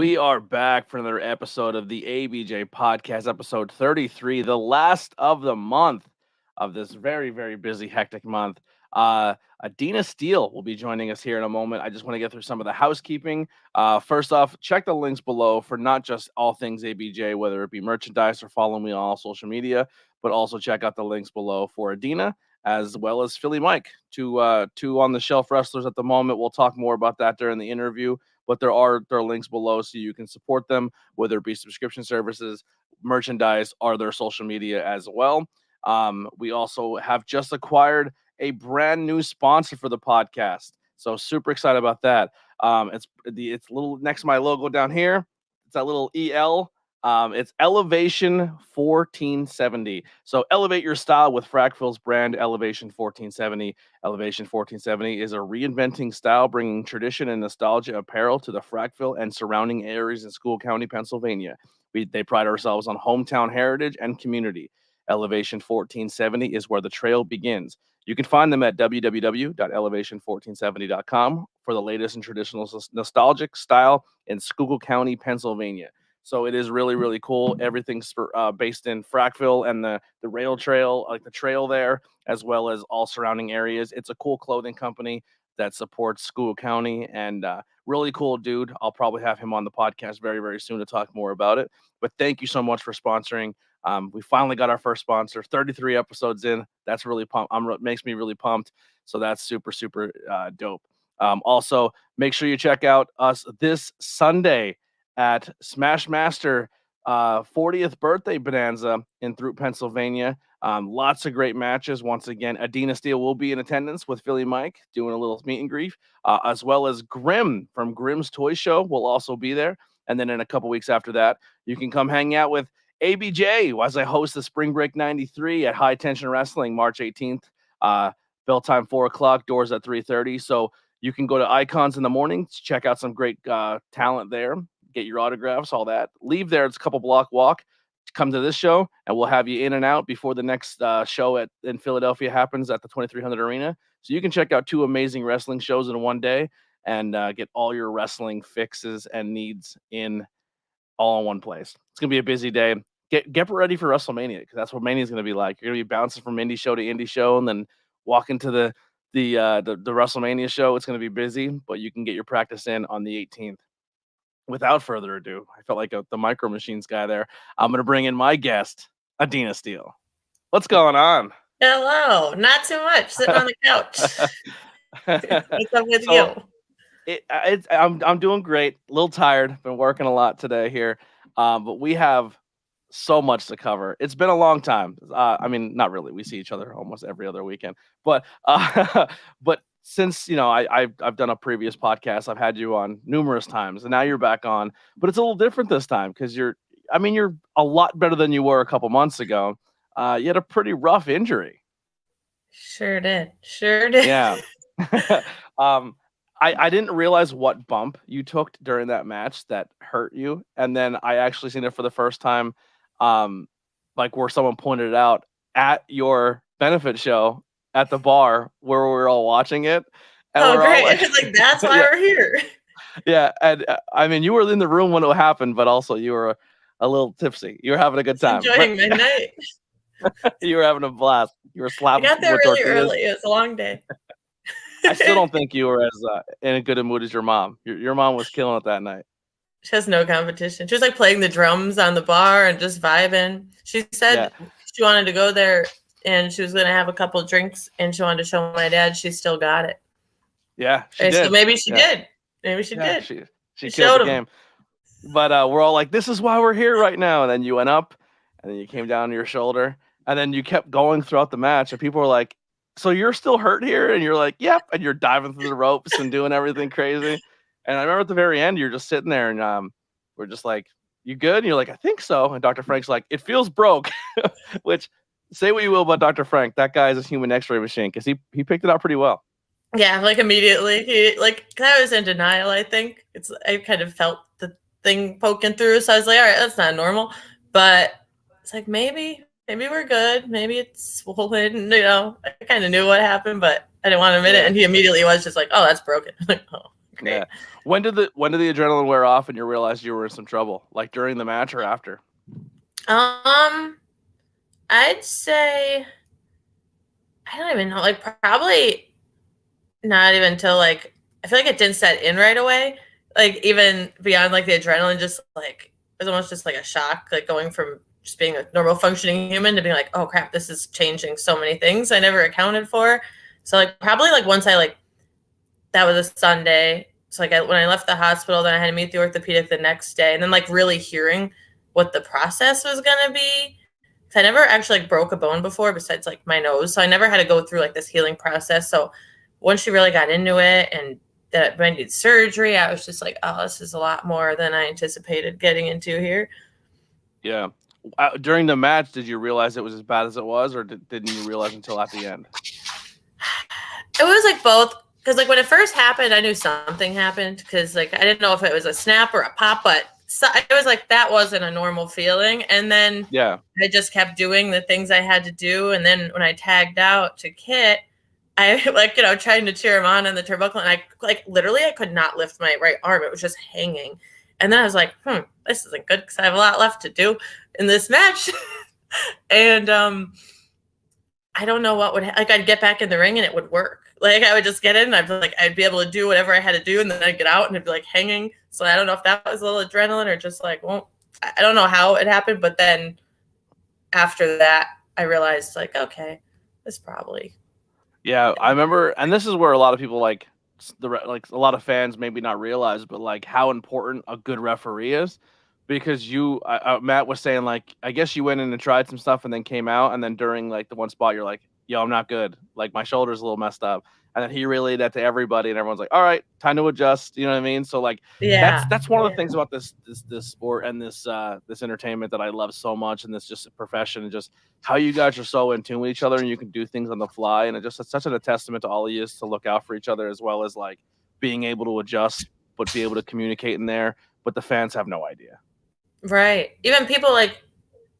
We are back for another episode of the ABJ Podcast, episode 33, the last of the month of this very, very busy, hectic month. Adena Steele will be joining us here in a moment. I just want to get through some of the housekeeping. First off, check the links below for not just all things ABJ, whether it be merchandise or follow me on all social media, but also check out the links below for Adena as well as Philly Mike, two on the shelf wrestlers at the moment. We'll talk more about that during the interview. But there are links below so you can support them, whether it be subscription services, merchandise, or their social media as well. We also have just acquired a brand new sponsor for the podcast, so super excited about that. It's little next to my logo down here. It's that little EL. It's Elevation 1470. So elevate your style with Fracfill's brand Elevation 1470. Elevation 1470 is a reinventing style, bringing tradition and nostalgia apparel to the Frackville and surrounding areas in School County, Pennsylvania. They pride ourselves on hometown heritage and community. Elevation 1470 is where the trail begins. You can find them at www.elevation1470.com for the latest in traditional nostalgic style in Schuylkill County, Pennsylvania. So it is really, really cool. Everything's based in Frackville and the rail trail, like the trail there, as well as all surrounding areas. It's a cool clothing company that supports Schuylkill County, and really cool dude. I'll probably have him on the podcast very, very soon to talk more about it. But thank you so much for sponsoring. We finally got our first sponsor, 33 episodes in. That's really makes me really pumped. So that's super, super dope. Also, make sure you check out us this Sunday at Smashmaster 40th birthday bonanza in Throop, Pennsylvania. Lots of great matches. Once again, Adena Steele will be in attendance with Philly Mike doing a little meet and greet, as well as Grim from Grimm's Toy Show will also be there. And then in a couple weeks after that, you can come hang out with ABJ as I host the Spring Break 93 at High Tension Wrestling March 18th. Bell time 4 o'clock, doors at 3:30. So you can go to Icons in the morning to check out some great talent there. Get your autographs, all that. Leave there. It's a couple block walk. Come to this show, and we'll have you in and out before the next show in Philadelphia happens at the 2300 Arena. So you can check out 2 amazing wrestling shows in one day and get all your wrestling fixes and needs in all in one place. It's gonna be a busy day. Get ready for WrestleMania because that's what Mania is gonna be like. You're gonna be bouncing from Indy show to Indy show, and then walking to the WrestleMania show. It's gonna be busy, but you can get your practice in on the 18th. Without further ado, I felt like the Micro Machines guy there. I'm going to bring in my guest, Adena Steele. What's going on? Hello. Not too much. Sitting on the couch. What's up with you? I'm doing great. A little tired. Been working a lot today here. But we have so much to cover. It's been a long time. I mean, not really. We see each other almost every other weekend. But since I've done a previous podcast, I've had you on numerous times, and now you're back on. But it's a little different this time because you're a lot better than you were a couple months ago. You had a pretty rough injury. Sure did. Yeah. I didn't realize what bump you took during that match that hurt you, and then I actually seen it for the first time, like where someone pointed it out at your benefit show at the bar where we were all watching it. And great. Like that's why we're here. Yeah. And I mean, you were in the room when it happened, but also you were a little tipsy. You were having a good time. Enjoying my night. You were having a blast. You were slapping. I got there really early. It was a long day. I still don't think you were as in a good a mood as your mom. Your mom was killing it that night. She has no competition. She was like playing the drums on the bar and just vibing. She said she wanted to go there and she was going to have a couple of drinks, and she wanted to show my dad she still got it. Yeah, she did. So maybe she did. Maybe she did. She killed the game. But we're all like, this is why we're here right now. And then you went up, and then you came down to your shoulder, and then you kept going throughout the match. And people were like, so you're still hurt here? And you're like, yep. And you're diving through the ropes and doing everything crazy. And I remember at the very end, you're just sitting there, and we're just like, you good? And you're like, I think so. And Dr. Frank's like, it feels broke, which... Say what you will about Dr. Frank. That guy is a human X-ray machine because he picked it up pretty well. Yeah, like immediately. I was in denial, I think. I kind of felt the thing poking through. So I was like, all right, that's not normal. But it's like, maybe we're good. Maybe it's swollen. I kind of knew what happened, but I didn't want to admit it. And he immediately was just like, oh, that's broken. I'm like, oh, great. Yeah. When did the adrenaline wear off and you realized you were in some trouble? Like during the match or after? I'd say I don't even know. Like probably not even until like I feel like it didn't set in right away. Like even beyond like the adrenaline, just like it was almost just like a shock, like going from just being a normal functioning human to being like, oh crap, this is changing so many things I never accounted for. So like probably like once I like that was a Sunday. So like when I left the hospital, then I had to meet the orthopedic the next day, and then like really hearing what the process was gonna be. I never actually like broke a bone before besides like my nose. So I never had to go through like this healing process. So once she really got into it and that I needed surgery, I was just like, oh, this is a lot more than I anticipated getting into here. Yeah. During the match, did you realize it was as bad as it was, or didn't you realize until at the end? It was like both. Because like when it first happened, I knew something happened because like I didn't know if it was a snap or a pop, but it was like that wasn't a normal feeling. And then I just kept doing the things I had to do. And then when I tagged out to Kit, I like, trying to cheer him on in the turnbuckle, and I like literally I could not lift my right arm. It was just hanging. And then I was like, this isn't good because I have a lot left to do in this match. And I don't know what would like I'd get back in the ring and it would work. Like I would just get in and I'd be able to do whatever I had to do, and then I'd get out and it'd be like hanging. So I don't know if that was a little adrenaline or just like, well, I don't know how it happened, but then after that I realized like, okay, this probably. Yeah, I remember, and this is where a lot of people like a lot of fans maybe not realize, but like how important a good referee is. Because Matt was saying like, I guess you went in and tried some stuff and then came out, and then during like the one spot you're like, yo, I'm not good. Like my shoulder's a little messed up. And then he relayed that to everybody, and everyone's like, all right, time to adjust. You know what I mean? So like, that's one of the things about this sport and this entertainment that I love so much, and this just profession, and just how you guys are so in tune with each other, and you can do things on the fly. And it's such a testament to all of you to look out for each other, as well as like being able to adjust, but be able to communicate in there. But the fans have no idea. Right. Even people like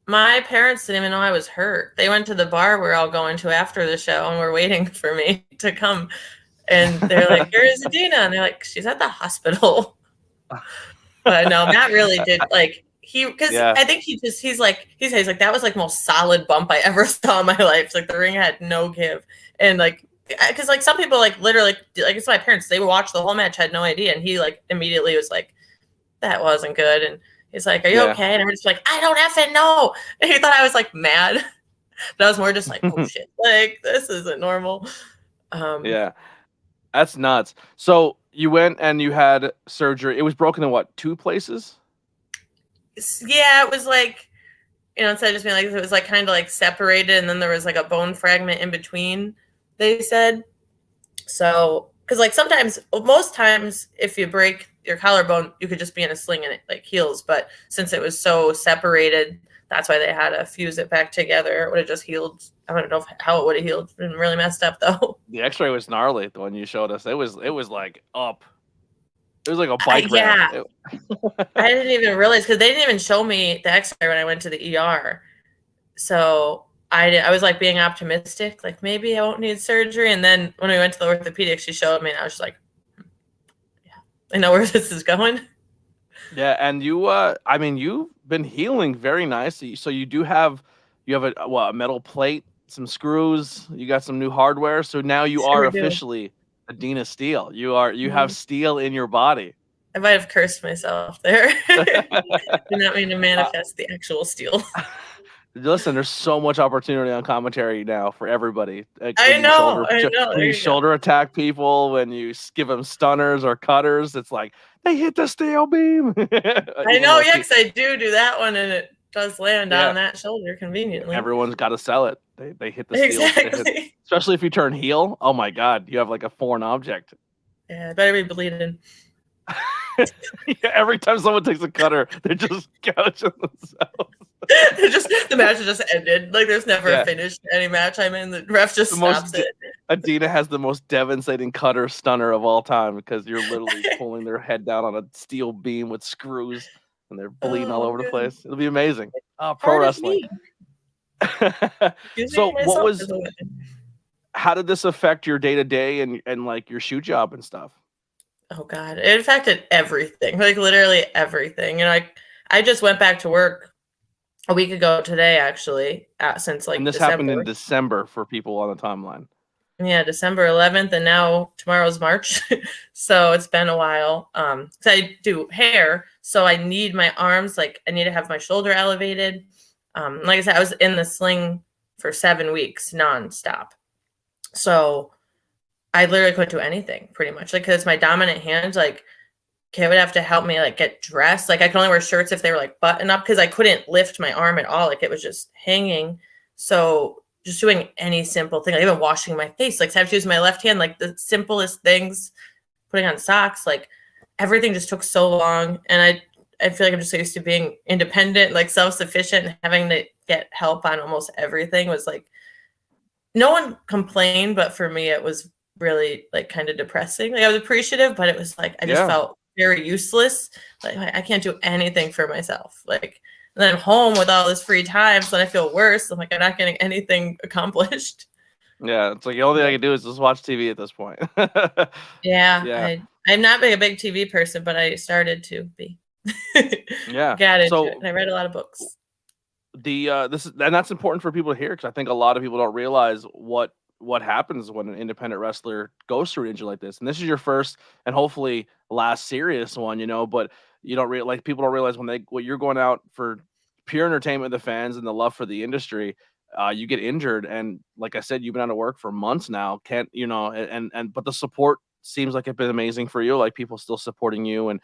my parents didn't even know I was hurt. They went to the bar we're all going to after the show and were waiting for me to come. And they're like, "Where's Adena?" And they're like, "She's at the hospital." But no, Matt really did like I think he's like that was like most solid bump I ever saw in my life. It's like the ring had no give. And like because like some people like literally like it's my parents, they watched the whole match, had no idea, and he like immediately was like, that wasn't good. And he's like, are you okay? And I'm just like, I don't effing know. And he thought I was like mad. But I was more just like, oh shit, like this isn't normal. Yeah, that's nuts. So you went and you had surgery. It was broken in what, 2 places? Yeah, it was like, instead of just being like, it was like kind of like separated, and then there was like a bone fragment in between, they said. So, because like most times, if you break your collarbone, you could just be in a sling and it like heals. But since it was so separated, that's why they had to fuse it back together. It would have just healed. I don't know how it would have healed. It's been really messed up though. The X-ray was gnarly. The one you showed us, it was like up. It was like a bike ramp. I didn't even realize because they didn't even show me the X-ray when I went to the ER. So I was like being optimistic, like maybe I won't need surgery. And then when we went to the orthopedic, she showed me, and I was just like, yeah, I know where this is going. Yeah, and you've been healing very nicely. So you have a metal plate, some screws, you got some new hardware. So now you are officially Adena Steele. You have steel in your body. I might have cursed myself there. Did not mean to manifest the actual steel. Listen, there's so much opportunity on commentary now for everybody. I know. When you shoulder attack people, when you give them stunners or cutters, it's like, they hit the steel beam. I know, yeah, because I do that one, and it does land on that shoulder conveniently. Everyone's got to sell it. They hit the steel. Exactly. Especially if you turn heel. Oh, my God. You have like a foreign object. Yeah, better be bleeding. Every time someone takes a cutter, they're just gouging themselves. The match just ended. Like there's never a finish to any match I'm in. The ref just stops it. Adena has the most devastating cutter stunner of all time because you're literally pulling their head down on a steel beam with screws, and they're bleeding all over the place. It'll be amazing. Pro wrestling. So how did this affect your day-to-day and like your shoot job and stuff? Oh God, it affected everything, like literally everything. You know, I just went back to work a week ago today, actually, since And like this happened in December. December for people on the timeline. Yeah, December 11th, and now tomorrow's March, so it's been a while. So I do hair, so I need my arms, like I need to have my shoulder elevated. Like I said, I was in the sling for 7 weeks nonstop, so I literally couldn't do anything pretty much. Like, cause my dominant hand, like, Kay would have to help me like get dressed. Like I could only wear shirts if they were like button up because I couldn't lift my arm at all. Like it was just hanging. So just doing any simple thing, like even washing my face, like I have to use my left hand, like the simplest things, putting on socks, like everything just took so long. And I feel like I'm just so used to being independent, like self-sufficient, and having to get help on almost everything was like, no one complained, but for me, it was really like kind of depressing. Like I was appreciative, but it was like, I just felt very useless. Like I can't do anything for myself. Like, and then I'm home with all this free time, so then I feel worse. I'm like, I'm not getting anything accomplished. Yeah, it's like the only thing I can do is just watch TV at this point. Yeah. I'm not a big TV person, but I started to be. Yeah. Got into So it. And I read a lot of books. And that's important for people to hear because I think a lot of people don't realize what happens when an independent wrestler goes through an injury like this. And this is your first and hopefully last serious one, but you don't people don't realize when you're going out for pure entertainment of the fans and the love for the industry, you get injured. And like I said, you've been out of work for months now. But the support seems like it's been amazing for you. Like people still supporting you and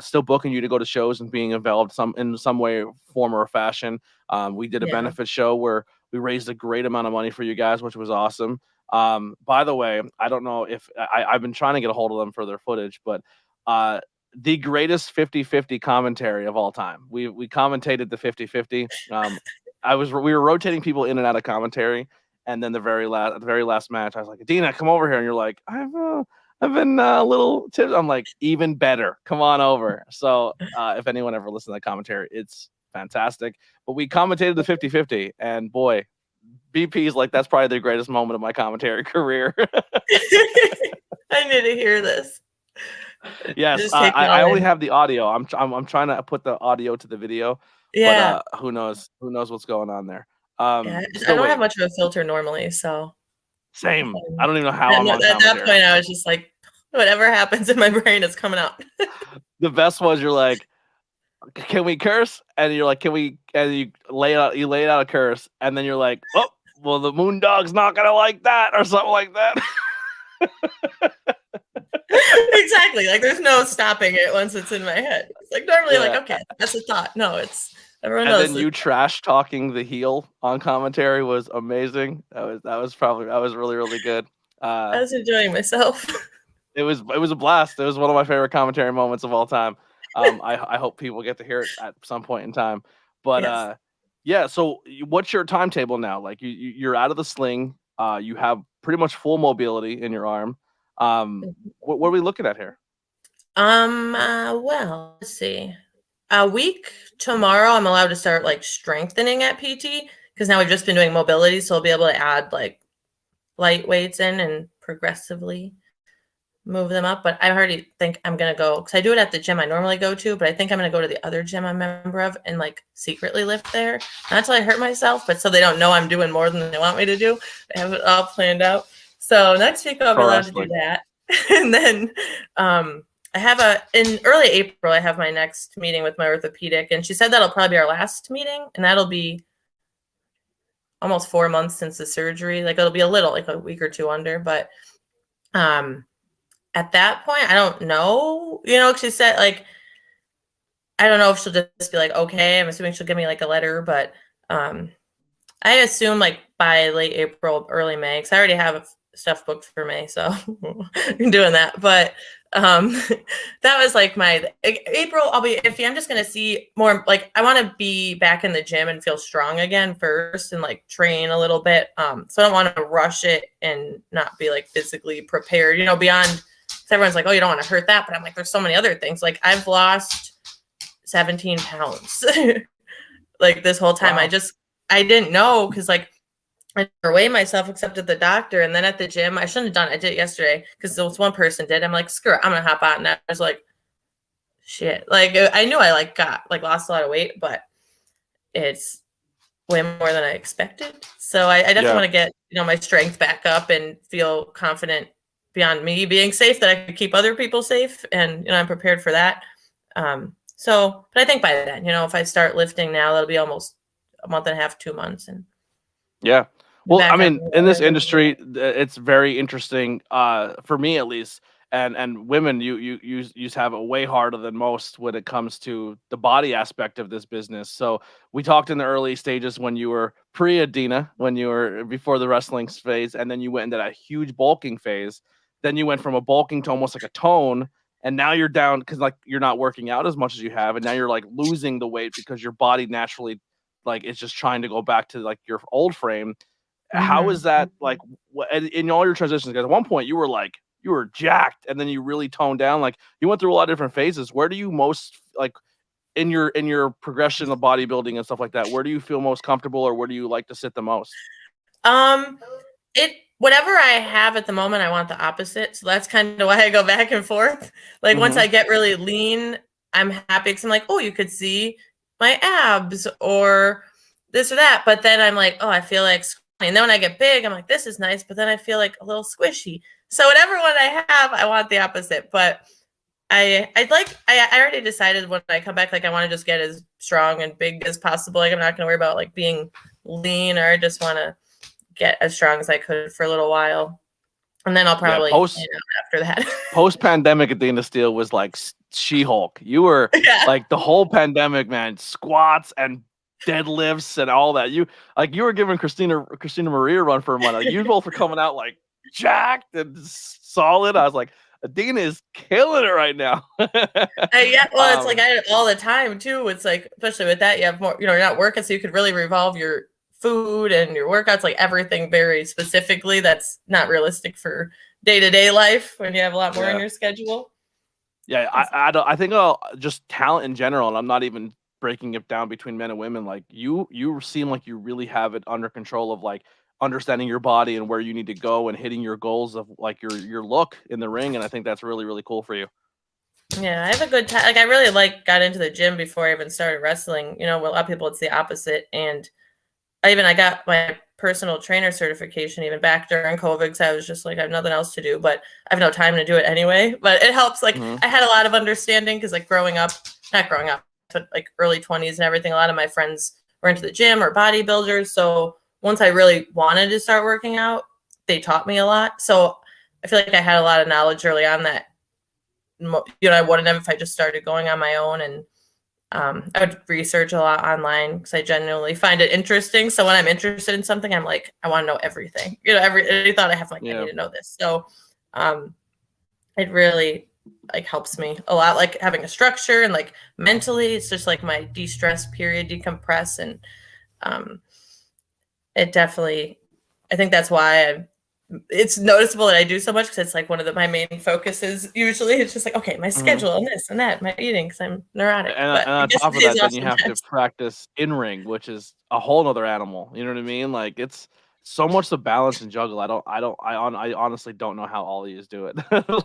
still booking you to go to shows and being involved in some way, form, or fashion. We did a benefit show where we raised a great amount of money for you guys, which was awesome. By the way, I don't know if I've been trying to get a hold of them for their footage, but the greatest 50-50 commentary of all time. We commentated the 50-50. We were rotating people in and out of commentary, and then the very last match, I was like, Adena, come over here, and you're like, I've been a little tips. I'm like, even better. Come on over. So if anyone ever listened to that commentary, it's fantastic. But we commentated the 50-50, and boy, BP's like, that's probably the greatest moment of my commentary career. I need to hear this. Yes, I only have the audio. I'm trying to put the audio to the video. Yeah. But who knows what's going on there. I don't have much of a filter normally, so. Same. I don't even know how I'm on at that point, I was just like, whatever happens in my brain is coming out. The best was you're like, can we curse? And you're like, can we? And you lay out a curse, and then you're like, oh, well, the Moondog's not gonna like that, or something like that. Exactly. Like there's no stopping it once it's in my head. It's like normally like, okay, that's a thought. No, it's everyone knows. And then you trash talking the heel on commentary was amazing. That was really, really good. I was enjoying myself. It was a blast. It was one of my favorite commentary moments of all time. I hope people get to hear it at some point in time. But yes. So what's your timetable now? Like you're out of the sling. You have pretty much full mobility in your arm. What are we looking at here? Well, let's see. A week tomorrow, I'm allowed to start like strengthening at PT because now we've just been doing mobility, so I'll be able to add like light weights in and progressively move them up. But I already think I'm gonna go because I do it at the gym I normally go to, but I think I'm gonna go to the other gym I'm a member of and like secretly lift there. Not until I hurt myself, but so they don't know I'm doing more than they want me to do. I have it all planned out. So next week I'll be allowed to do that. And then I have in early April, I have my next meeting with my orthopedic, and she said that'll probably be our last meeting, and that'll be almost 4 months since the surgery. Like it'll be a little, like a week or two under, but at that point, I don't know, she said like, I don't know if she'll just be like, okay, I'm assuming she'll give me like a letter, but I assume like by late April, early May, because I already have stuff booked for May, so I'm doing that. But that was like my April. I'll be iffy. I'm just gonna see more. Like I want to be back in the gym and feel strong again first, and like train a little bit. So I don't want to rush it and not be like physically prepared. Beyond. Everyone's like, oh, you don't want to hurt that, but I'm like, there's so many other things. Like I've lost 17 pounds like this whole time. Wow. I didn't know because like I never weigh myself except at the doctor. And then at the gym, I shouldn't have done it. I did it yesterday because this one person did. I'm like, screw it, I'm gonna hop on. And I was like, shit. Like I knew I lost a lot of weight, but it's way more than I expected. So I definitely want to get, my strength back up and feel confident beyond me being safe that I could keep other people safe. And, I'm prepared for that. But I think by then, if I start lifting now, that'll be almost a month and a half, 2 months. And yeah. Well, I mean, in this industry, it's very interesting, for me at least. And women, you have it way harder than most when it comes to the body aspect of this business. So we talked in the early stages when you were pre-Adena, when you were before the wrestling phase, and then you went into that huge bulking phase. Then you went from a bulking to almost like a tone, and now you're down because like you're not working out as much as you have, and now you're like losing the weight because your body naturally like it's just trying to go back to like your old frame. How is that like in all your transitions? Because at one point you were jacked, and then you really toned down. Like you went through a lot of different phases. Where do you most like in your progression of bodybuilding and stuff like that? Where do you feel most comfortable, or where do you like to sit the most? Whatever I have at the moment, I want the opposite. So that's kind of why I go back and forth. Like once I get really lean, I'm happy because I'm like, oh, you could see my abs or this or that. But then I'm like, oh, I feel like, and then when I get big, I'm like, this is nice. But then I feel like a little squishy. So whatever one I have, I want the opposite. But I already decided when I come back, like I want to just get as strong and big as possible. Like I'm not going to worry about like being lean, or I just want to get as strong as I could for a little while. And then I'll probably after that. Post-pandemic, Adena Steele was like She-Hulk. You were like the whole pandemic, man, squats and deadlifts and all that. You were giving Christina Marie a run for money. Like, you both were coming out like jacked and solid. I was like, Adena is killing it right now. It's like I did it all the time too. It's like, especially with that, you have more, you're not working, so you could really revolve your food and your workouts, like everything very specifically. That's not realistic for day-to-day life when you have a lot more in your schedule. Yeah, I think just talent in general, and I'm not even breaking it down between men and women. Like you seem like you really have it under control of like understanding your body and where you need to go and hitting your goals of like your look in the ring. And I think that's really, really cool for you. Yeah, I have a good time. Like I really got into the gym before I even started wrestling. A lot of people, it's the opposite. And I got my personal trainer certification even back during COVID because I was just like, I have nothing else to do, but I have no time to do it anyway. But it helps. Like I had a lot of understanding because like not growing up, but like early 20s and everything, a lot of my friends were into the gym or bodybuilders. So once I really wanted to start working out, they taught me a lot. So I feel like I had a lot of knowledge early on that, I wouldn't have if I just started going on my own. And I would research a lot online because I genuinely find it interesting. So when I'm interested in something, I'm like, I want to know everything. Every thought I have, like, I need to know this. So it really like helps me a lot, like having a structure and like mentally, it's just like my de-stress period, decompress. And it definitely, I think that's why it's noticeable that I do so much because it's like one of my main focuses. Usually it's just like, okay, my schedule and this and that, my eating, because I'm neurotic. And on top of that, then you have to practice in ring, which is a whole other animal. You know what I mean? Like it's so much to balance and juggle. I honestly don't know how all these do it.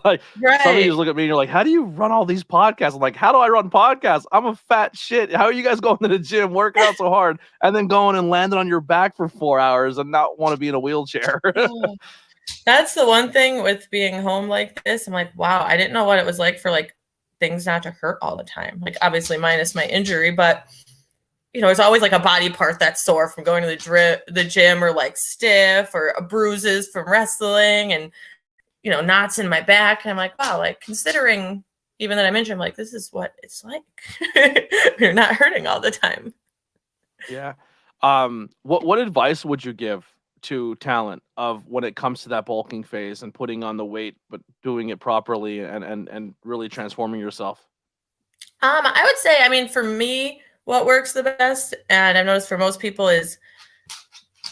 Like some of you look at me and you're like, how do you run all these podcasts? I'm like, how do I run podcasts? I'm a fat shit. How are you guys going to the gym, working out so hard, and then going and landing on your back for 4 hours and not want to be in a wheelchair? That's the one thing with being home like this. I'm like, wow, I didn't know what it was like for like things not to hurt all the time. Like obviously minus my injury, but it's always like a body part that's sore from going to the gym, or like stiff, or bruises from wrestling, and knots in my back. And I'm like, wow, like considering even that I'm injured, I'm like, this is what it's like. You're not hurting all the time. Yeah. What advice would you give to talent of when it comes to that bulking phase and putting on the weight, but doing it properly and really transforming yourself? I would say, for me, what works the best, and I've noticed for most people, is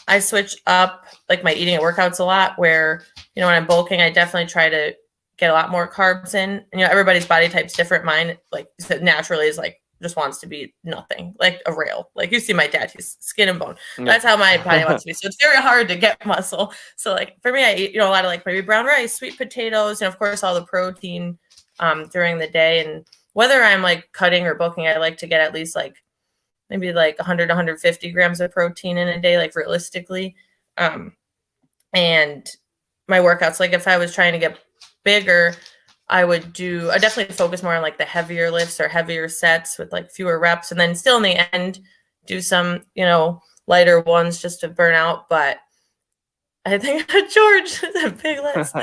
I switch up like my eating and workouts a lot, where, when I'm bulking, I definitely try to get a lot more carbs in. And, everybody's body type's different. Mine, like naturally, is like just wants to be nothing, like a rail. Like you see my dad, he's skin and bone. Yeah. That's how my body wants to be. So it's very hard to get muscle. So like for me, I eat, a lot of like maybe brown rice, sweet potatoes, and of course all the protein during the day. And whether I'm like cutting or bulking, I like to get at least like maybe like 100, 150 grams of protein in a day, like realistically. And my workouts, like if I was trying to get bigger, I definitely focus more on like the heavier lifts or heavier sets with like fewer reps, and then still in the end do some, lighter ones just to burn out. But I think George is a big list.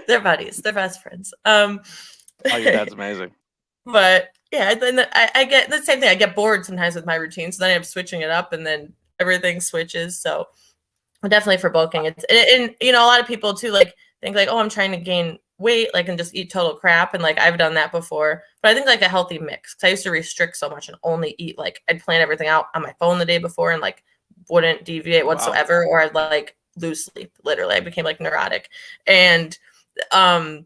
They're buddies. They're best friends. Oh, your dad's amazing. But yeah, then I get the same thing. I get bored sometimes with my routine, so then I am switching it up, and then everything switches. So definitely for bulking, and a lot of people too like think like, oh, I'm trying to gain weight, like, and just eat total crap, and like I've done that before. But I think like a healthy mix, because I used to restrict so much and only eat, like I'd plan everything out on my phone the day before and like wouldn't deviate whatsoever. Wow. Or I'd like lose sleep. Literally, I became like neurotic. And now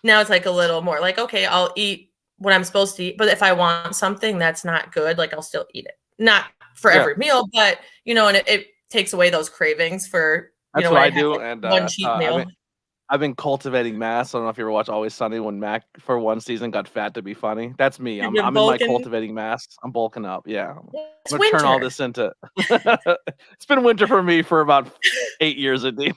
it's like a little more like, okay, I'll eat what I'm supposed to eat, but if I want something that's not good, like I'll still eat it. Not for every meal, but and it takes away those cravings for that's what I do. Like and one cheat meal. I've been cultivating mass. I don't know if you ever watch Always Sunny when Mac for one season got fat to be funny. That's me. I'm in my cultivating mass. I'm bulking up. Yeah. It's I'm gonna turn all this into it's been winter for me for about 8 years, Indy.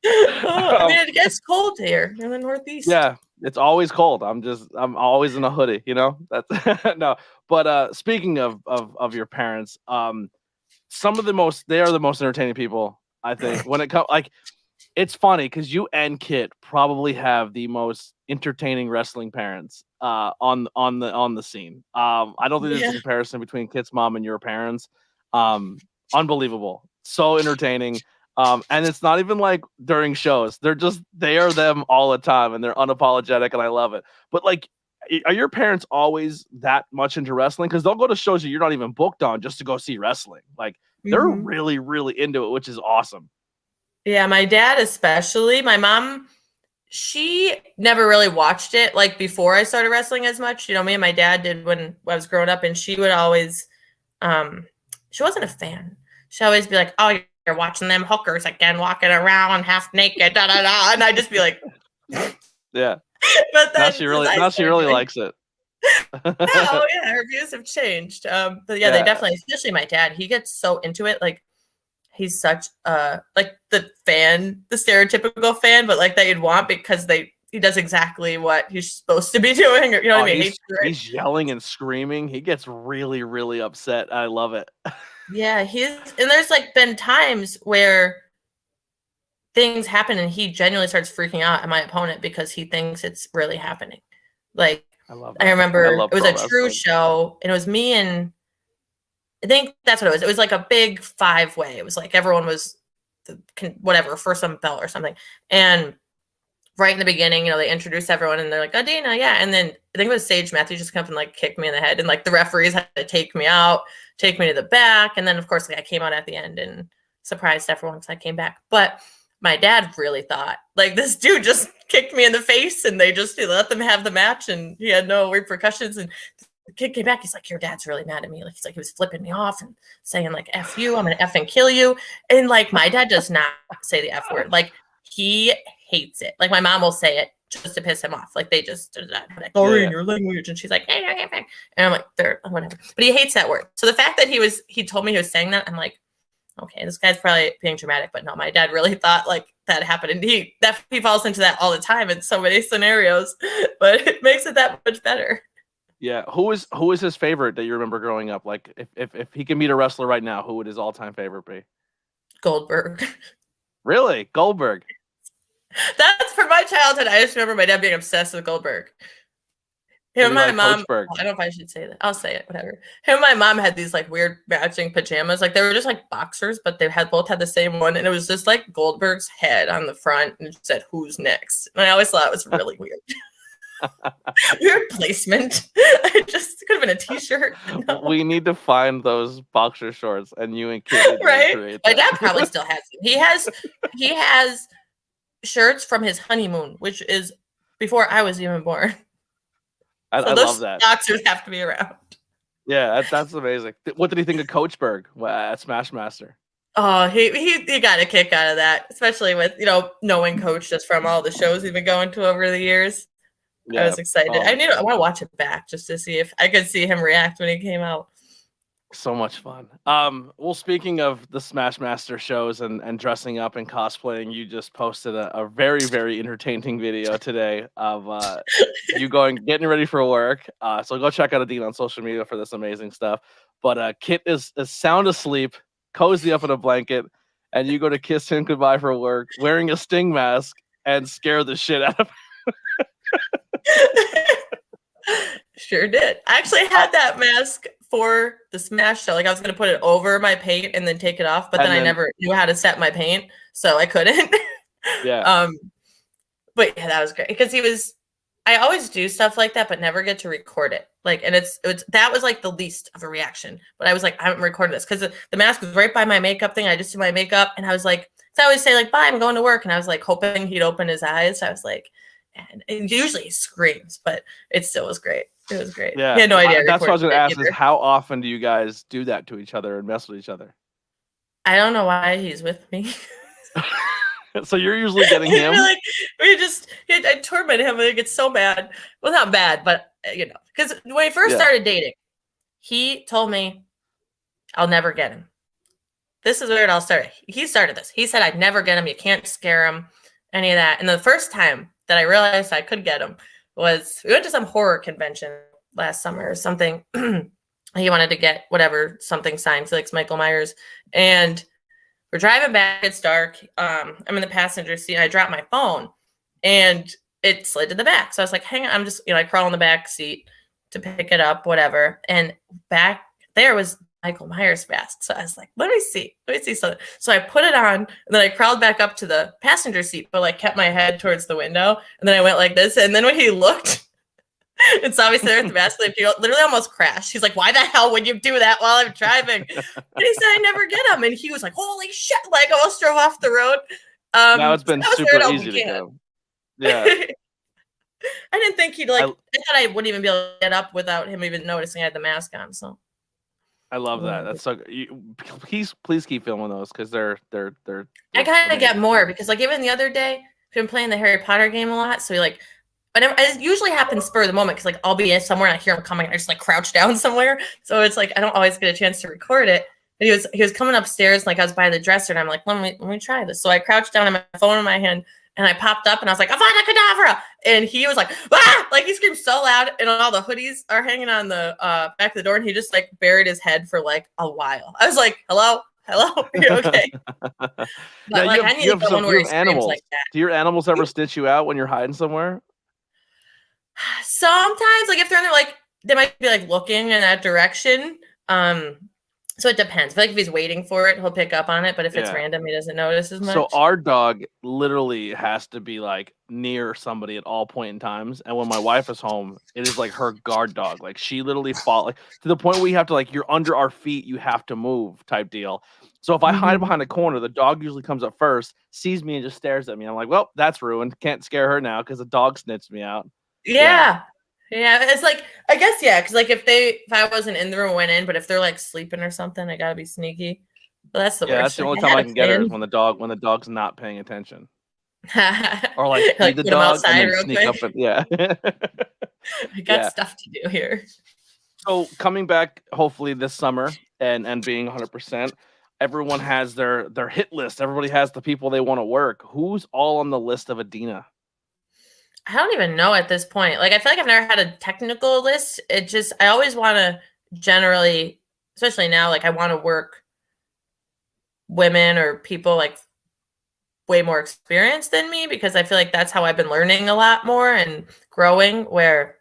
It gets cold here in the Northeast. Yeah, it's always cold. I'm always in a hoodie, That's no. But speaking of your parents, they are the most entertaining people, I think, when it comes like. It's funny because you and Kit probably have the most entertaining wrestling parents on the scene. I don't think there's a comparison between Kit's mom and your parents. Unbelievable, so entertaining. And it's not even like during shows; they are them all the time, and they're unapologetic, and I love it. But like, are your parents always that much into wrestling? Because they'll go to shows that you're not even booked on just to go see wrestling. Like they're really, really into it, which is awesome. Yeah, my dad especially. My mom, she never really watched it like before I started wrestling as much. Me and my dad did when I was growing up, and she would always, she wasn't a fan. She'd always be like, "Oh, you're watching them hookers again, walking around half naked, da da da," and I'd just be like, "Yeah." But then she really likes it. Oh yeah, her views have changed. But yeah, they definitely, especially my dad, he gets so into it, like. He's such like the stereotypical fan, but like that you'd want because he does exactly what he's supposed to be doing. Or, what I mean? He's yelling and screaming. He gets really, really upset. I love it. Yeah, and there's like been times where things happen and he genuinely starts freaking out at my opponent because he thinks it's really happening. Like I remember it was a true show, and it was me and. I think that's what it was. It was like a big 5-way. It was like everyone was whatever for some belt or something. And right in the beginning, they introduced everyone and they're like, Adena, yeah. And then I think it was Sage Matthews just come up and like kicked me in the head. And like the referees had to take me out, take me to the back. And then of course like I came out at the end and surprised everyone because I came back. But my dad really thought like this dude just kicked me in the face and they let them have the match and he had no repercussions. And the kid came back. He's like, your dad's really mad at me. Like, he's like, he was flipping me off and saying like, F you, I'm going to effing kill you. And like, my dad does not say the F word. Like he hates it. Like my mom will say it just to piss him off. Like they just, sorry in your language. And she's like, hey, and I'm like, whatever. But he hates that word. So the fact that he told me he was saying that, I'm like, okay, this guy's probably being dramatic, but no, my dad really thought like that happened. And he falls into that all the time in so many scenarios, but it makes it that much better. Yeah. Who is his favorite that you remember growing up? Like if he can meet a wrestler right now, who would his all-time favorite be? Goldberg. Really? Goldberg. That's from my childhood. I just remember my dad being obsessed with Goldberg. Him and my mom, I don't know if I should say that. I'll say it, whatever. Him and my mom had these like weird matching pajamas. Like they were just like boxers, but they both had the same one. And it was just like Goldberg's head on the front and it said, who's next? And I always thought it was really weird. Weird placement. It just could have been a t-shirt. No. We need to find those boxer shorts and you and Kid. Right? My dad probably still has them. He has shirts from his honeymoon, which is before I was even born. So love those that. boxers have to be around. Yeah, that's amazing. What did he think of Coach Berg at Smash Master? Oh, he got a kick out of that, especially with, knowing Coach just from all the shows he's been going to over the years. Yeah. I was excited. I want to watch it back just to see if I could see him react when he came out. So much fun. Well, speaking of the Smash Master shows and dressing up and cosplaying, you just posted a very, very entertaining video today of you getting ready for work. So go check out Adena on social media for this amazing stuff. But Kit is sound asleep, cozy up in a blanket, and you go to kiss him goodbye for work, wearing a Sting mask, and scare the shit out of him. Sure did. I actually had that mask for the Smash show. Like, I was going to put it over my paint and then take it off, but then I never knew how to set my paint, so I couldn't. Yeah. But yeah, that was great because I always do stuff like that, but never get to record it. Like, and that was like the least of a reaction. But I was like, I haven't recorded this because the mask was right by my makeup thing. I just did my makeup, and I was like, so I always say like, bye, I'm going to work, and I was like hoping he'd open his eyes. So I was like, and usually he screams, but it still was great. It was great. Yeah, he had no idea. That's what I was going to ask: is how often do you guys do that to each other and mess with each other? I don't know why he's with me. So you're usually getting him. I torment him and it gets so bad. Well, not bad, but because when we first started dating, he told me I'll never get him. This is where it all started. He started this. He said I'd never get him. You can't scare him, any of that. And the first time that I realized I could get him was we went to some horror convention last summer or something. He wanted to get something signed. He likes Michael Myers. And we're driving back. It's dark. I'm in the passenger seat. I dropped my phone and it slid to the back. So I was like, hang on. I'm just, I crawl in the back seat to pick it up, whatever. And back there was Michael Myers mask. So I was like, let me see something. So I put it on and then I crawled back up to the passenger seat, but like kept my head towards the window. And then I went like this. And then when he looked, it's obviously there with the mask. He literally almost crashed. He's like, why the hell would you do that while I'm driving? And he said, I never get him. And he was like, holy shit, like almost drove off the road. Now it's been super easy to get him. Yeah. I didn't think he'd I thought I wouldn't even be able to get up without him even noticing I had the mask on. So I love that. That's so please keep filming those because they're I gotta get more because like even the other day I've been playing the Harry Potter game a lot. So it usually happens spur of the moment because like I'll be somewhere and I hear him coming and I just like crouch down somewhere. So it's like I don't always get a chance to record it. But he was coming upstairs and like I was by the dresser and I'm like, let me try this. So I crouched down and my phone in my hand and I popped up and I was like, Avada Kedavra. And he was like, ah! Like he screamed so loud and all the hoodies are hanging on the back of the door and he just like buried his head for like a while. I was like, hello, are you okay? But yeah, like I need to go one where he screams like that. Do your animals ever stitch you out when you're hiding somewhere? Sometimes, like if they're in there, like they might be like looking in that direction. So it depends. But like if he's waiting for it, he'll pick up on it. But if it's random, he doesn't notice as much. So our dog literally has to be like near somebody at all point in times. And when my wife is home, it is like her guard dog. Like she literally fought like to the point where we have to like you're under our feet, you have to move type deal. So if I hide behind a corner, the dog usually comes up first, sees me, and just stares at me. I'm like, well, that's ruined. Can't scare her now because the dog snitched me out. Yeah, it's like I guess because like if I wasn't in the room, went in, but if they're like sleeping or something, I gotta be sneaky. But that's the worst. That's the only time I can get her is when the dog's not paying attention, or like feed the dog and then sneak up. I got stuff to do here. So coming back, hopefully this summer and being 100%, everyone has their hit list. Everybody has the people they want to work. Who's all on the list of Adena? I don't even know at this point. Like, I feel like I've never had a technical list. I always want to generally, especially now, like I want to work women or people like way more experienced than me because I feel like that's how I've been learning a lot more and growing where,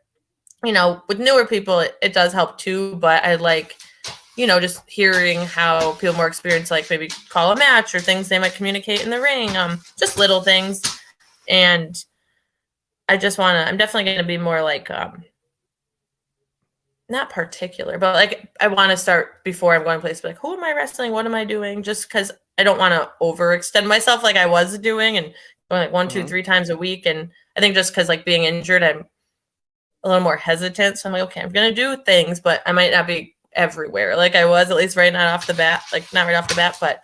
with newer people, it does help too. But I like, just hearing how people more experienced, like maybe call a match or things they might communicate in the ring, just little things. And I'm definitely going to be more like, not particular, but like I want to start before I'm going places, like, who am I wrestling? What am I doing? Just because I don't want to overextend myself like I was doing and going like 1, 2, 3 times a week. And I think just because like being injured, I'm a little more hesitant. So I'm like, okay, I'm going to do things, but I might not be everywhere. Like I was, at least right now off the bat, like not right off the bat, but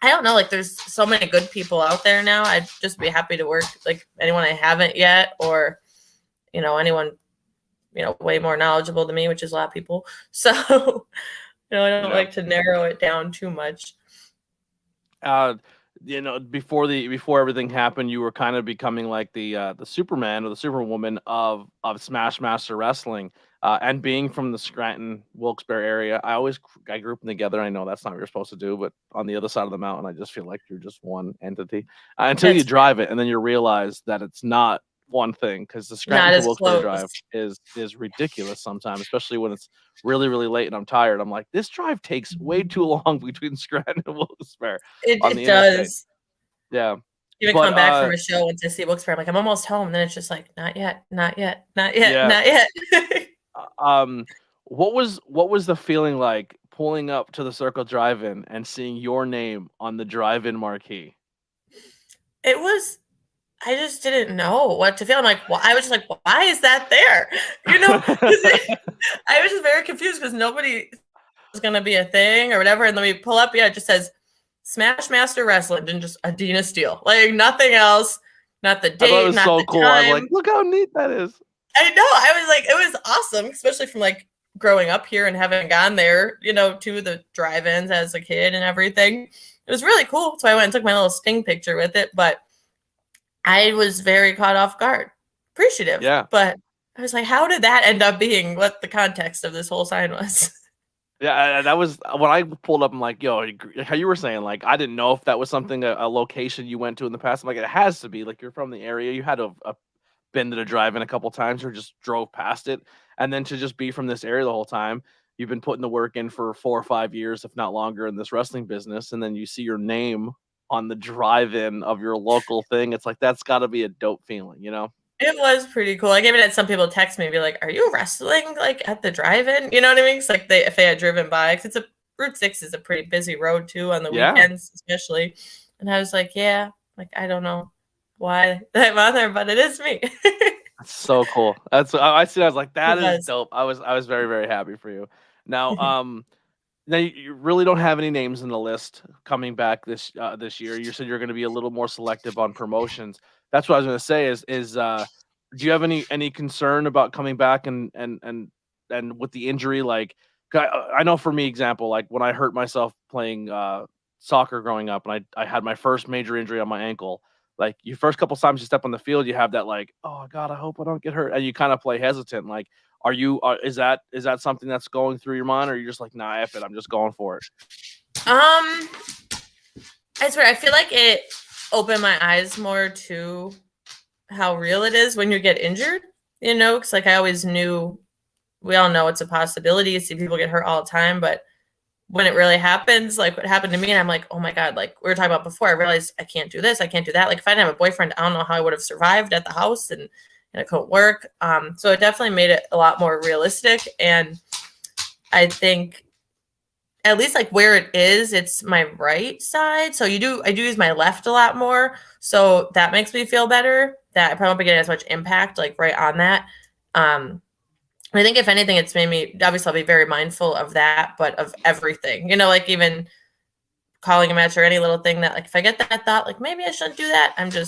I don't know. Like there's so many good people out there now. I'd just be happy to work like anyone I haven't yet, or, anyone, way more knowledgeable than me, which is a lot of people. So, I don't like to narrow it down too much. Before everything happened, you were kind of becoming like the Superman or the Superwoman of Smash Master Wrestling, and being from the Scranton, Wilkes-Barre area. I group them together. I know that's not what you're supposed to do, but on the other side of the mountain, I just feel like you're just one entity until you drive it, and then you realize that it's not one thing, because the Scranton to Wilkes-Barre drive is ridiculous sometimes, especially when it's really, really late and I'm tired. I'm like, this drive takes way too long between Scranton and Wilkes-Barre. It does. Yeah. Even come back from a show and to see Wilkes-Barre, I'm like, I'm almost home. And then it's just like, not yet, not yet, not yet, not yet. What was the feeling like pulling up to the Circle Drive-In and seeing your name on the drive-in marquee? I just didn't know what to feel. I'm like, I was just like, why is that there? I was just very confused because nobody was going to be a thing or whatever. And then we pull up, it just says Smash Master Wrestling and just Adena Steele. Like nothing else, not the date, I thought it was not so the cool. time. I was like, look how neat that is. I know. I was like, it was awesome, especially from like growing up here and having gone there, to the drive-ins as a kid and everything. It was really cool. So I went and took my little sting picture with it, but I was very caught off guard, appreciative. Yeah. But I was like, how did that end up being what the context of this whole sign was? Yeah, that was when I pulled up. I'm like, yo, how you were saying, like, I didn't know if that was something, a location you went to in the past. I'm like, it has to be. Like, you're from the area. You had to have been to the drive-in a couple times or just drove past it. And then to just be from this area the whole time, you've been putting the work in for 4 or 5 years, if not longer, in this wrestling business. And then you see your name on the drive-in of your local thing. It's like, that's got to be a dope feeling, It was pretty cool. Like, even had some people text me and be like, are you wrestling like at the drive-in? You know what I mean? It's like if they had driven by, because Route 6 is a pretty busy road too on the weekends, especially. And I was like, yeah, like, I don't know why I'm on there, but it is me. That's so cool. I was like, that is dope. I was very, very happy for you. Now, now you really don't have any names in the list coming back this year. You said you're going to be a little more selective on promotions. That's what I was going to say. Is do you have any concern about coming back and with the injury? Like, I know for me, example, like when I hurt myself playing soccer growing up, and I had my first major injury on my ankle. Like, you first couple times you step on the field, you have that like, oh God, I hope I don't get hurt, and you kind of play hesitant. Like, is that something that's going through your mind, or you're just like, nah, F it, I'm just going for it? I swear, I feel like it opened my eyes more to how real it is when you get injured, because like I always knew, we all know it's a possibility. You see people get hurt all the time, but when it really happens, like what happened to me, and I'm like, oh my God, like we were talking about before, I realized I can't do this, I can't do that. Like if I didn't have a boyfriend, I don't know how I would have survived at the house, and it couldn't work. So it definitely made it a lot more realistic. And I think at least like where it is, it's my right side. So I do use my left a lot more. So that makes me feel better that I probably won't be getting as much impact like right on that. I think if anything, it's made me, obviously I'll be very mindful of that, but of everything, like even calling a match or any little thing that like, if I get that thought, like maybe I shouldn't do that, I'm going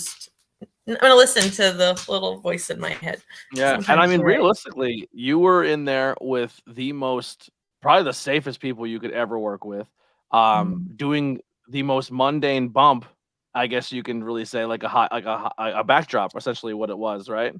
to listen to the little voice in my head. Yeah. Sometimes and I mean, right. Realistically, you were in there with probably the safest people you could ever work with, doing the most mundane bump, I guess you can really say, like a backdrop, essentially what it was, right?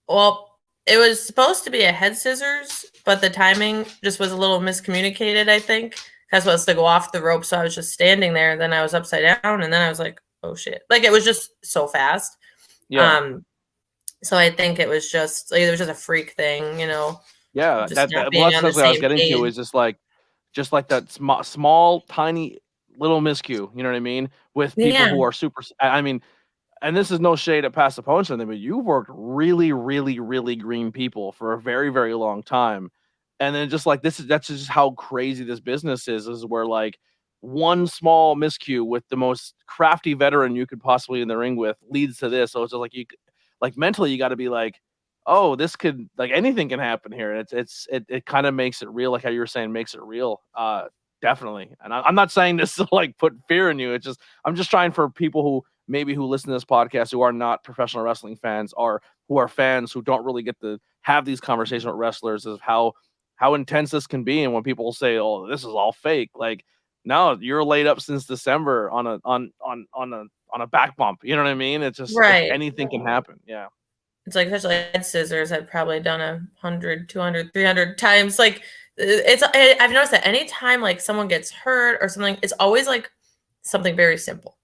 Well, it was supposed to be a head scissors, but the timing just was a little miscommunicated, I think. That's supposed to go off the rope, so I was just standing there, and then I was upside down, and then I was like, oh shit. Like it was just so fast. Yeah. So I think it was just like, it was just a freak thing, Yeah, that's what I was getting to, is just like that small, tiny little miscue, you know what I mean? With people who are super, I mean, and this is no shade at past opponents or anything, but you've worked really, really, really green people for a very, very long time. And then just like that's just how crazy this business is where like one small miscue with the most crafty veteran you could possibly in the ring with leads to this. So it's just like mentally you got to be like, oh, this could, like, anything can happen here. It kind of makes it real, like how you were saying, makes it real. Definitely. And I'm not saying this to like put fear in you. I'm just trying for people who listen to this podcast who are not professional wrestling fans, or who are fans who don't really get to have these conversations with wrestlers, of how intense this can be. And when people say, "Oh, this is all fake," like, no, you're laid up since December on a back bump. You know what I mean? It's just Right. anything can happen. Yeah. It's like, especially head scissors, I've probably done 100, 200, 300 times. Like, I've noticed that anytime like someone gets hurt or something, it's always like something very simple.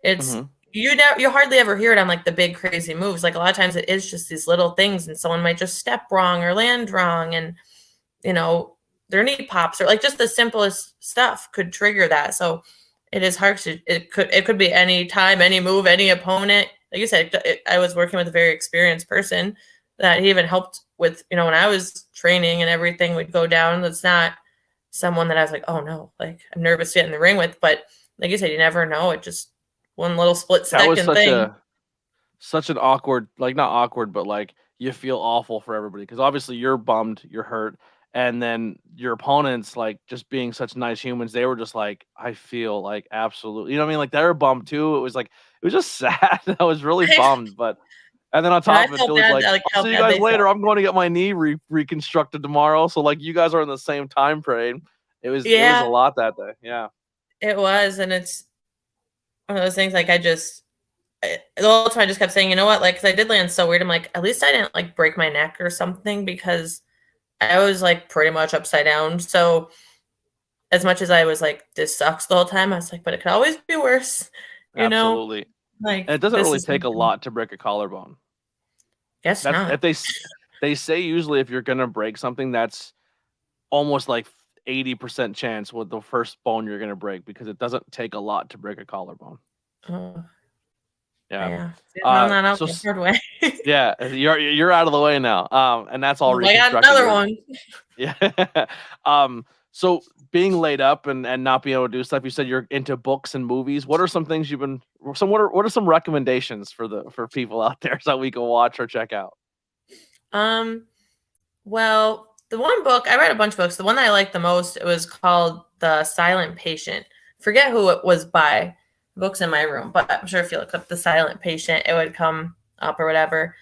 It's you hardly ever hear it on like the big crazy moves. Like a lot of times it is just these little things, and someone might just step wrong or land wrong, and their knee pops, or like just the simplest stuff could trigger that. So it is hard to, it could be any time, any move, any opponent. Like you said, I was working with a very experienced person that he even helped with, when I was training and everything would go down. That's not someone that I was like, oh no, like I'm nervous to get in the ring with. But like you said, you never know. It just one little split second That was thing. such an awkward, like, not awkward, but like you feel awful for everybody, because obviously you're bummed, you're hurt, and then your opponents, like, just being such nice humans, they were just like, I feel like absolutely, you know what I mean? Like, they were bummed too. It was just sad. I was really bummed, and then on And I top of it, felt it was bad, like, like I'll how see you bad guys they later. felt. I'm going to get my knee reconstructed tomorrow. So like, you guys are in the same time frame. It was a lot that day. Yeah. It was, and it's one of those things. Like the whole time I just kept saying, you know what? Like, 'cause I did land so weird. I'm like, at least I didn't like break my neck or something, because I was like pretty much upside down. So as much as I was like, this sucks the whole time, I was like, but it could always be worse, Absolutely. Like, And it doesn't this really is take a something. lot to break a collarbone. Guess That's not. if they say usually if you're gonna break something, that's almost like 80% chance with the first bone you're gonna break, because it doesn't take a lot to break a collarbone. Oh, Yeah. yeah. I'm not out So the hard way. yeah, you're out of the way now. And that's all I got reconstructed. another one. Yeah. So being laid up and not being able to do stuff, you said you're into books and movies. What are some things what are some recommendations for people out there so we can watch or check out? Well, the one book, I read a bunch of books. The one that I liked the most, it was called The Silent Patient. Forget who it was by. The book's in my room, but I'm sure if you look up The Silent Patient, it would come up or whatever.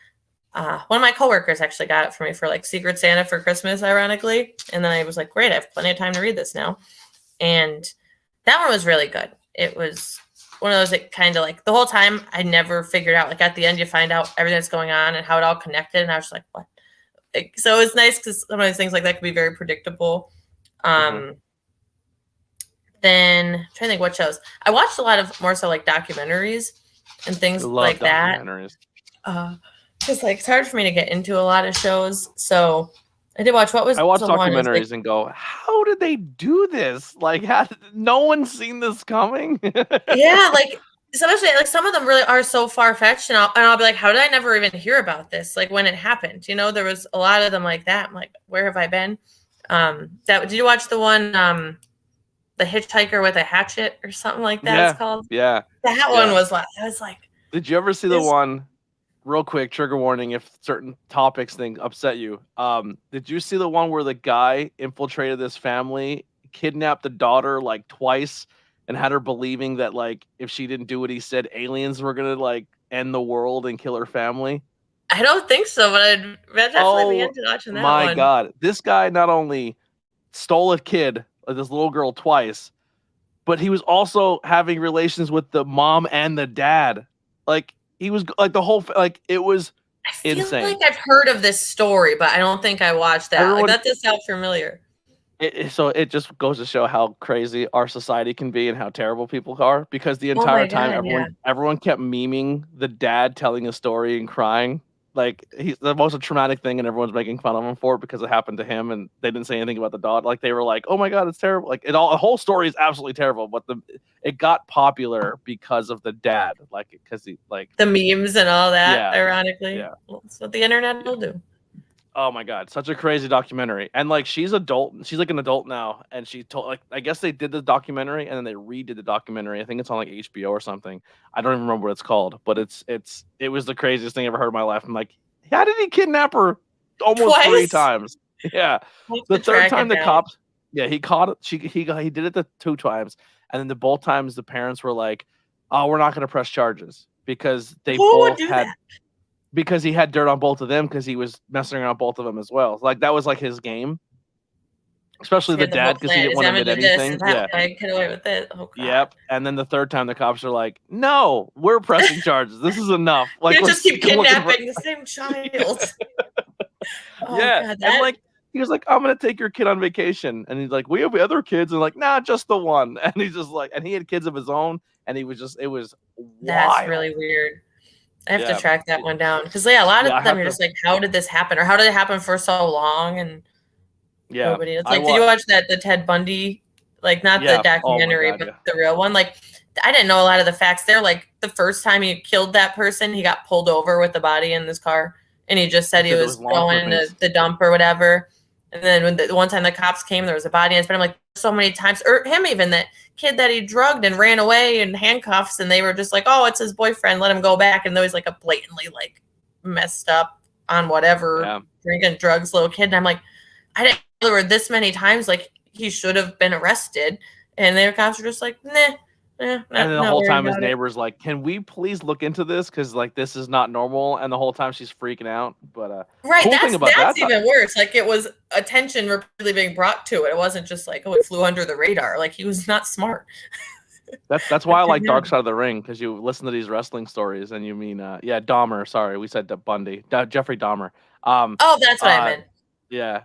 One of my coworkers actually got it for me for like Secret Santa for Christmas, ironically. And then I was like, great, I have plenty of time to read this now. And that one was really good. It was one of those that kind of like the whole time I never figured out, like at the end you find out everything that's going on and how it all connected. And I was just like, what? So it's nice because some of those things like that could be very predictable. Then I'm trying to think what shows. I watched a lot of more so like documentaries and things like that. Because like it's hard for me to get into a lot of shows. So I did watch I watch documentaries and go, how did they do this? Like, no one's seen this coming? Yeah, like especially like some of them really are so far-fetched, and I'll be like, how did I never even hear about this? Like when it happened, there was a lot of them like that. I'm like, where have I been? Did you watch the one, The Hitchhiker with a Hatchet or something like that? It's called. Yeah. That one was like, I was like, did you ever see the one? Real quick, trigger warning if certain topics things upset you. Did you see the one where the guy infiltrated this family, kidnapped the daughter like twice, and had her believing that like if she didn't do what he said, aliens were gonna like end the world and kill her family? I don't think so, but I'd definitely be into watching that one. My God, this guy not only stole a kid, like this little girl, twice, but he was also having relations with the mom and the dad. Like, he was like the whole, like, it was insane. I feel like I've heard of this story, but I don't think I watched that. Like, that does sound familiar. So it just goes to show how crazy our society can be and how terrible people are, because the entire time everyone kept memeing the dad telling a story and crying. Like, he's the most traumatic thing, and everyone's making fun of him for it because it happened to him, and they didn't say anything about the dog. Like, they were like, "Oh my God, it's terrible!" Like, the whole story is absolutely terrible, but it got popular because of the dad, like, because he like the memes and all that. Ironically, that's what the internet will do. Oh my God, such a crazy documentary. And like, she's like an adult now, and she told, like, I guess they did the documentary and then they redid the documentary. I think it's on like HBO or something. I don't even remember what it's called, but it was the craziest thing I ever heard in my life. I'm like, How did he kidnap her almost 3 times? Yeah. The third time the cops, he caught it. He did it the 2 times. And then both times the parents were like, oh, we're not going to press charges because they both had, because he had dirt on both of them because he was messing around both of them as well. Like that was like his game. Especially the dad, because he didn't want to admit anything. Yeah, I get away with it. Oh, yep. And then the third time, the cops are like, "No, we're pressing charges. This is enough. Like, you just keep kidnapping the same child." God, and like he was like, "I'm gonna take your kid on vacation," and he's like, "We have other kids," and like, "Nah, just the one." And he's just like, and he had kids of his own, and he was just, it was That's wild. really weird. I have to track that one down because a lot of them are just like, "How did this happen?" or "How did it happen for so long?" And nobody. It's like, did you watch the Ted Bundy, like not the documentary, but the real one? Like, I didn't know a lot of the facts. They're like, the first time he killed that person, he got pulled over with the body in his car, and he just said he was going to the dump or whatever. And then when the one time the cops came, there was a body in his bed. I'm like, so many times, or him even, that kid that he drugged and ran away in handcuffs, and they were just like, oh, it's his boyfriend, let him go back. And there was like a blatantly like messed up on whatever drinking drugs little kid. And I'm like, I didn't know there were this many times like he should have been arrested, and the cops were just like, nah. And then the whole time his neighbor's like, can we please look into this? Because like this is not normal. And the whole time she's freaking out. But right, cool that's even worse. Like it was attention repeatedly being brought to it. It wasn't just like, oh, it flew under the radar. Like he was not smart. That's why I like Dark Side of the Ring, because you listen to these wrestling stories and you mean Dahmer. Sorry, we said Bundy. Jeffrey Dahmer. Oh, that's what I meant. Yeah.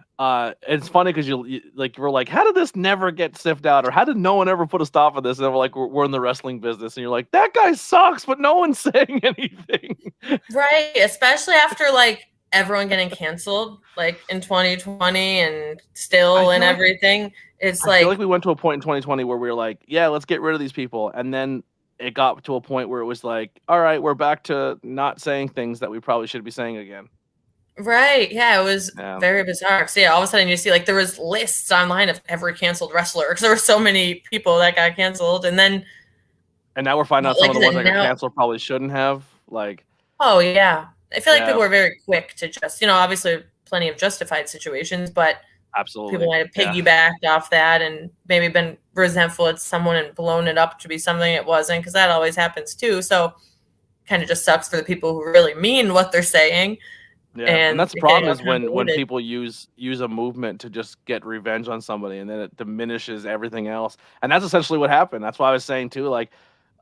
It's funny because you were like, how did this never get sniffed out, or how did no one ever put a stop on this? And we're like, we're in the wrestling business, and you're like, that guy sucks, but no one's saying anything. Right, especially after like everyone getting canceled, like in 2020 and still and everything. It's I feel like we went to a point in 2020 where we were like, yeah, let's get rid of these people, and then it got to a point where it was like, all right, we're back to not saying things that we probably should be saying again. Right. Yeah, it was very bizarre. So all of a sudden you see like there was lists online of every canceled wrestler, because there were so many people that got canceled, and now we're finding out some of the ones that got canceled probably shouldn't have. Like, oh yeah, I feel like people were very quick to just, obviously plenty of justified situations, but absolutely people might have piggybacked off that and maybe been resentful at someone and blown it up to be something it wasn't, because that always happens too. So kind of just sucks for the people who really mean what they're saying. Yeah, and that's the problem is when people use a movement to just get revenge on somebody, and then it diminishes everything else. And that's essentially what happened. That's why I was saying too, like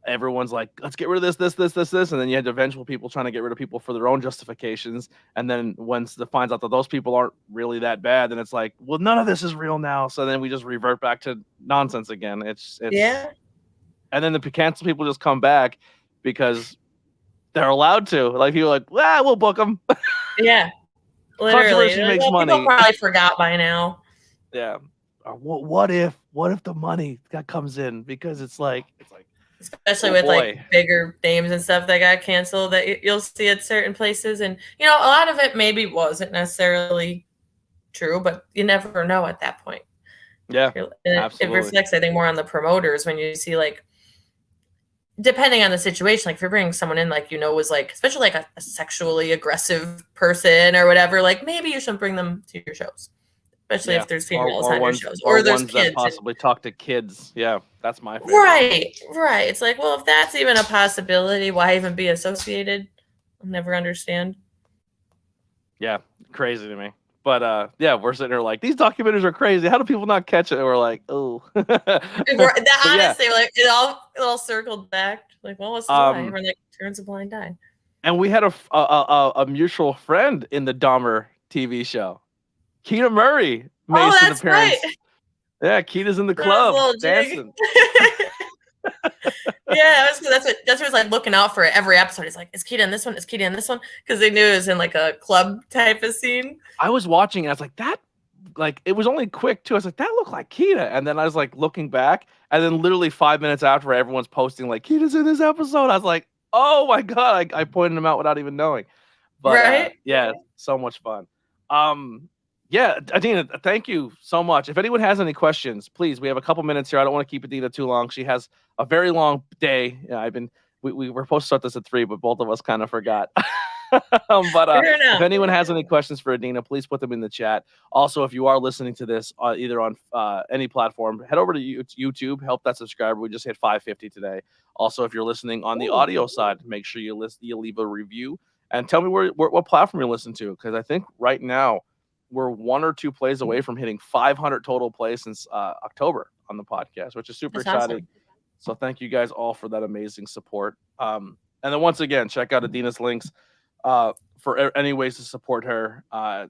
everyone's like, let's get rid of this, and then you had vengeful people trying to get rid of people for their own justifications. And then once it finds out that those people aren't really that bad, then it's like, well, none of this is real now. So then we just revert back to nonsense again. It's and then the cancel people just come back because they're allowed to. Like people are like, we'll book them. Yeah, literally. Makes money. People probably forgot by now. Yeah. What if the money that comes in? Because it's like especially with like bigger names and stuff that got canceled that you'll see at certain places, and a lot of it maybe wasn't necessarily true, but you never know at that point. Yeah, absolutely. It reflects, I think, more on the promoters when you see like, depending on the situation, like if you're bringing someone in, like, was like, especially like a sexually aggressive person or whatever, like maybe you shouldn't bring them to your shows, especially if there's females on your shows, or there's ones kids that possibly talk to kids. Yeah, that's my favorite. Right. It's like, well, if that's even a possibility, why even be associated? I'll never understand. Yeah, crazy to me. But we're sitting there like, these documentaries are crazy. How do people not catch it? And we're like, oh. Honestly, like it all circled back. Like, well, what's the lie? Everyone like turns a blind eye. And we had a mutual friend in the Dahmer TV show. Keita Murray made an appearance. Right. Yeah, Keita's in the club dancing. Yeah, that's what was like looking out for every episode. He's like, is Keita in this one? Is Keita in this one? Because they knew it was in like a club type of scene. I was watching and I was like, it was only quick too. I was like, that looked like Keita. And then I was like looking back, and then literally 5 minutes after, everyone's posting like, Keita's in this episode. I was like, oh my God. I pointed him out without even knowing. But yeah, so much fun. Yeah, Adena, thank you so much. If anyone has any questions, please, we have a couple minutes here. I don't want to keep Adena too long. She has a very long day. Yeah, we were supposed to start this at 3, but both of us kind of forgot. But Fair if enough. anyone has any questions for Adena, please put them in the chat. Also, if you are listening to this either on any platform, head over to YouTube, help that subscriber. We just hit 550 today. Also, if you're listening on the audio side, make sure you leave a review and tell me what platform you listen to, because I think right now we're 1 or 2 plays away from hitting 500 total plays since October on the podcast, which is super exciting. Awesome. So thank you guys all for that amazing support. And then once again, check out Adena's links for any ways to support her. A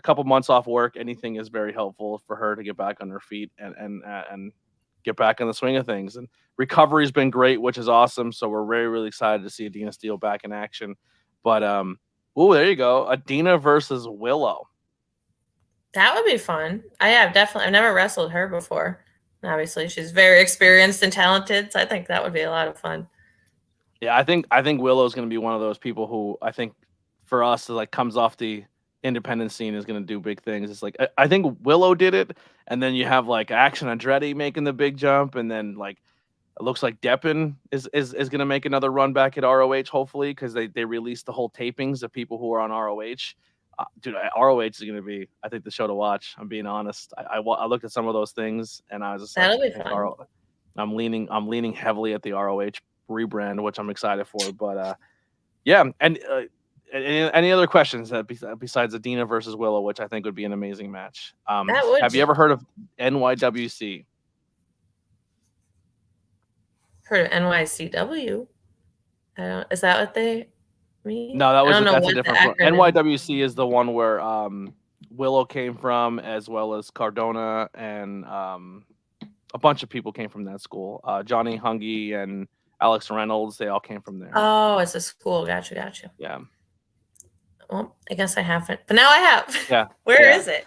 couple months off work, anything is very helpful for her to get back on her feet and get back in the swing of things. And recovery's been great, which is awesome. So we're very, really excited to see Adena Steele back in action. But there you go, Adena versus Willow. That would be fun. I've never wrestled her before. Obviously, she's very experienced and talented, so I think that would be a lot of fun. Yeah, I think Willow's going to be one of those people who I think for us comes off the independent scene is going to do big things. It's like I think Willow did it, and then you have Action Andretti making the big jump, and then it looks like Deppen is going to make another run back at ROH, hopefully, because they released the whole tapings of people who are on ROH. Dude, ROH is going to be, I think, the show to watch. I'm being honest. I looked at some of those things, and I was just that'll be fun. I'm leaning heavily at the ROH rebrand, which I'm excited for. But yeah, and any other questions besides Adena versus Willow, which I think would be an amazing match? Have you ever heard of NYWC? Heard of NYCW? Is that what they mean? No, that's a different one. NYWC is the one where Willow came from, as well as Cardona, and a bunch of people came from that school. Johnny Hungy and Alex Reynolds, they all came from there. Oh, it's a school. Gotcha. Yeah. Well, I guess I haven't, but now I have. Yeah. Where is it?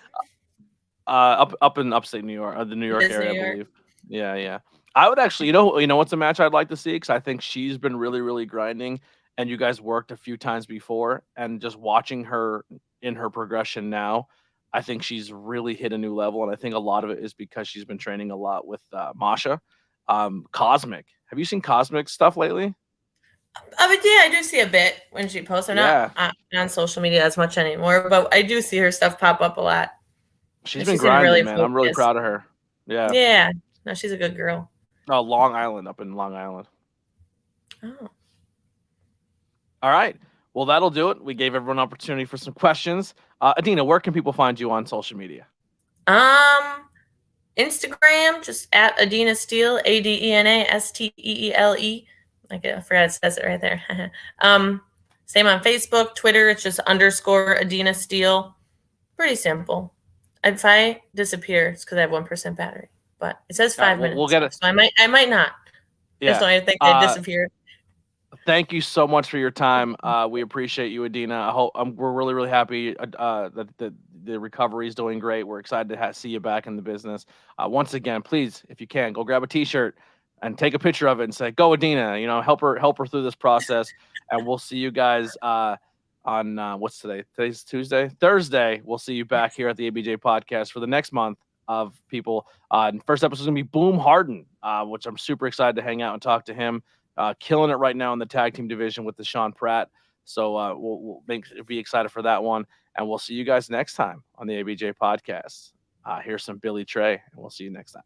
Up in upstate New York, the New York area, I believe. Yeah. I would actually, you know what's a match I'd like to see, because I think she's been really, really grinding, and you guys worked a few times before, and just watching her in her progression now, I think she's really hit a new level, and I think a lot of it is because she's been training a lot with Masha. Cosmic. Have you seen Cosmic stuff lately? But yeah, I do see a bit when she posts. I'm not on social media as much anymore, but I do see her stuff pop up a lot. She's been grinding, really man. I'm really proud of her. Yeah. Yeah. No, she's a good girl. Oh, Long Island, up in Long Island. Oh. All right. Well, that'll do it. We gave everyone an opportunity for some questions. Adena, where can people find you on social media? Instagram, just at Adena Steele, ADENA STEELE. I forgot it says it right there. Same on Facebook, Twitter. It's just _ Adena Steele. Pretty simple. If I disappear, it's because I have 1% battery. But it says 5 minutes. We'll get it. So I might not. Yeah. So I think I disappeared. Thank you so much for your time. We appreciate you, Adena. We're really, really happy that the recovery is doing great. We're excited to see you back in the business. Once again, please, if you can, go grab a T-shirt and take a picture of it and say, "Go, Adena." Help her through this process. And we'll see you guys on what's today? Today's Tuesday. Thursday, we'll see you back here at the ABJ Podcast for the next month of people. First episode is gonna be Boom Harden, which I'm super excited to hang out and talk to him. Killing it right now in the tag team division with Deshaun Pratt. So we'll be excited for that one. And we'll see you guys next time on the ABJ Podcast. Here's some Billy Trey, and we'll see you next time.